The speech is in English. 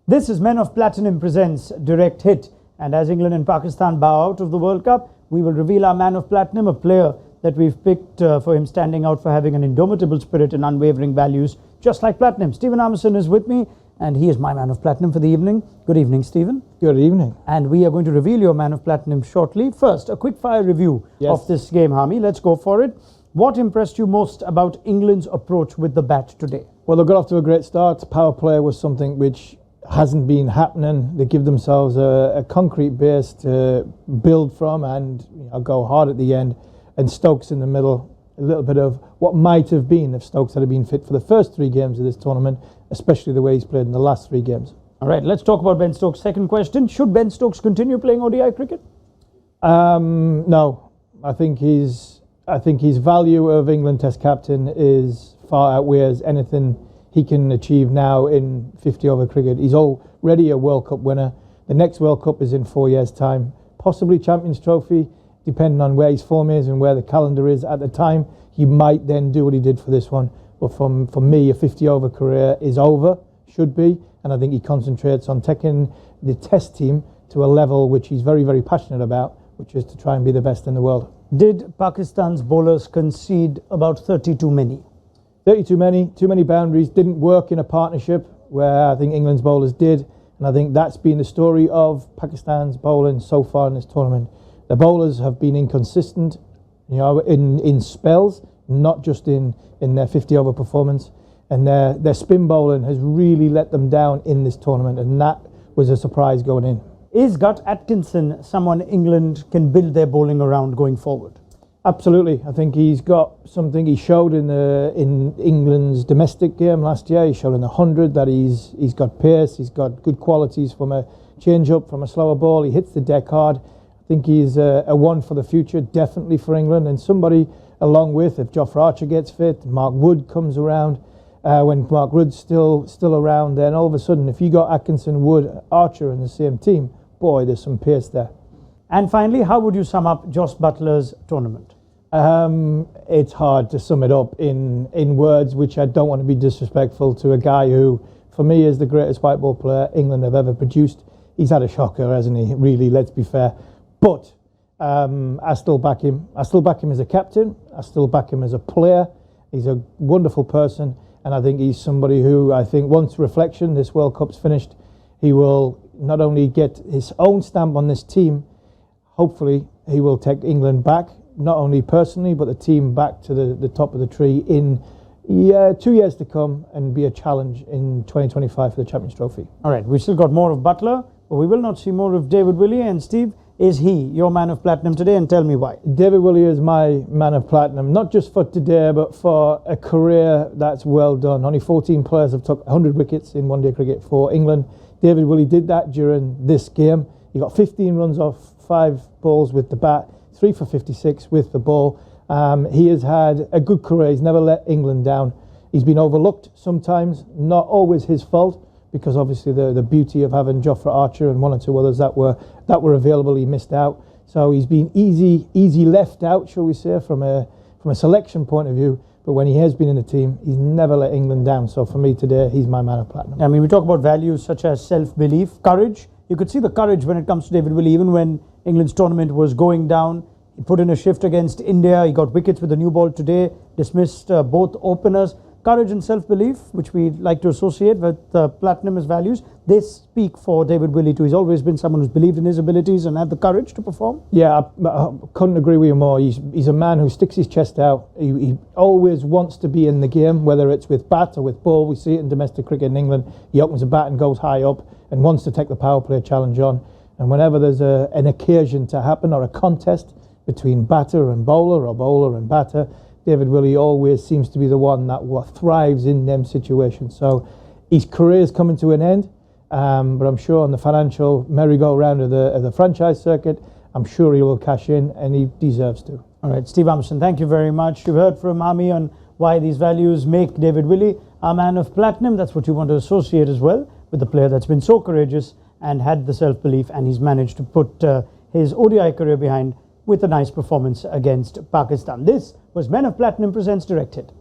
This is Men of Platinum presents Direct Hit, and as England and Pakistan bow out of the World Cup, we will reveal our Man of Platinum, a player that we've picked for him standing out for having an indomitable spirit and unwavering values, just like Platinum. Stephen Harmison is with me, and he is my Man of Platinum for the evening. Good evening, Stephen. Good evening. And we are going to reveal your Man of Platinum shortly. First, a quick fire review of this game, Harmy. Let's go for it. What impressed you most about England's approach with the bat today? Well, they got off to a great start. Power play was something which hasn't been happening. They give themselves a concrete base to build from and go hard at the end. And Stokes in the middle, a little bit of what might have been if Stokes had been fit for the first 3 games of this tournament, especially the way he's played in the last 3 games. All right, let's talk about Ben Stokes. Second question, should Ben Stokes continue playing ODI cricket? No. I think his value of England Test captain is far outweighs anything he can achieve now in 50-over cricket. He's already a World Cup winner. The next World Cup is in 4 years' time. Possibly Champions Trophy, depending on where his form is and where the calendar is at the time. He might then do what he did for this one. But for me, a 50-over career is over, should be. And I think he concentrates on taking the Test team to a level which he's very, very passionate about, which is to try and be the best in the world. Did Pakistan's bowlers concede about 30 too many? 30 too many boundaries, didn't work in a partnership where I think England's bowlers did, and I think that's been the story of Pakistan's bowling so far in this tournament. The bowlers have been inconsistent, in spells, not just in their 50-over performance, and their spin bowling has really let them down in this tournament, and that was a surprise going in. Is Gut Atkinson someone England can build their bowling around going forward? Absolutely. I think he's got something he showed in England's domestic game last year. He showed in the 100 that he's got pace, he's got good qualities from a change-up, from a slower ball. He hits the deck hard. I think he's a one for the future, definitely for England, and somebody along with, if Jofra Archer gets fit, Mark Wood comes around. When Mark Wood's still around, then all of a sudden, if you got Atkinson, Wood, Archer in the same team, boy, there's some pace there. And finally, how would you sum up Jos Butler's tournament? It's hard to sum it up in words, which I don't want to be disrespectful to a guy who, for me, is the greatest white ball player England have ever produced. He's had a shocker, hasn't he? Really, let's be fair. But I still back him. I still back him as a captain. I still back him as a player. He's a wonderful person, and I think he's somebody who I think once reflection, this World Cup's finished, he will not only get his own stamp on this team, hopefully he will take England back, not only personally, but the team back to the top of the tree in 2 years to come and be a challenge in 2025 for the Champions Trophy. All right, we've still got more of Butler, but we will not see more of David Willey. And Steve, is he your Man of Platinum today? And tell me why. David Willey is my Man of Platinum, not just for today, but for a career that's well done. Only 14 players have took 100 wickets in one-day cricket for England. David Willey did that during this game. He got 15 runs off 5 balls with the bat, 3 for 56 with the ball. He has had a good career. He's never let England down. He's been overlooked sometimes, not always his fault, because obviously the beauty of having Jofra Archer and 1 or 2 others that were available, he missed out. So he's been easy left out, shall we say, from a selection point of view. But when he has been in the team, he's never let England down. So for me today, he's my Man of Platinum. I mean, we talk about values such as self-belief, courage. You could see the courage when it comes to David Willey, even when England's tournament was going down. He put in a shift against India. He got wickets with the new ball today, dismissed both openers. Courage and self-belief, which we like to associate with Platinum as values, they speak for David Willey too. He's always been someone who's believed in his abilities and had the courage to perform. Yeah, I couldn't agree with you more. He's a man who sticks his chest out. He always wants to be in the game, whether it's with bat or with ball. We see it in domestic cricket in England. He opens a bat and goes high up and wants to take the power play challenge on. And whenever there's an occasion to happen or a contest between batter and bowler or bowler and batter, David Willey always seems to be the one that thrives in them situations. So his career is coming to an end, but I'm sure on the financial merry-go-round of the franchise circuit, I'm sure he will cash in, and he deserves to. All right, Steve Harmison, thank you very much. You've heard from Harmy on why these values make David Willey our Man of Platinum. That's what you want to associate as well with the player that's been so courageous and had the self-belief, and he's managed to put his ODI career behind with a nice performance against Pakistan. This was Men of Platinum presents Direct Hit.